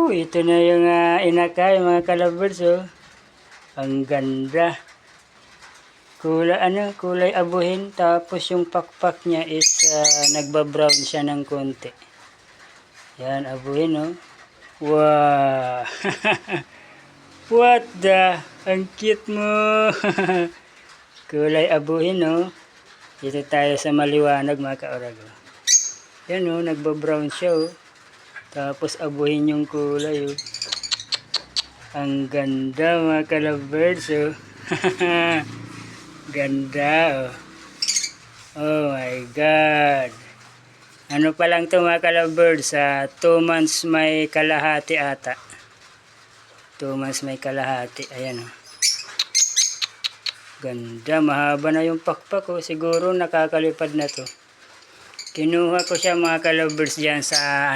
Ito na yung inakay mga ka-lovebirds, oh. Ang ganda. Kulay abuhin. Tapos yung pakpak niya is nagbabrown siya ng konti. Yan, abuhin, oh. Wow! What the? Ang cute mo! Kulay abuhin, oh. Dito tayo sa maliwanag mga ka-orag, oh. Yan, oh. Nagbabrown siya, oh. Tapos abuhin yung kulay, oh. Ang ganda mga ka-lovebirds, oh. Ganda, oh. Oh my God. Ano pa lang to mga ka-lovebirds, 2 months may kalahati ata. 2 months may kalahati. Ayan, oh. Ganda, mahaba na yung pakpak, oh. Siguro nakakalipad na to. Kinuha ko siya mga ka-lovebirds dyan sa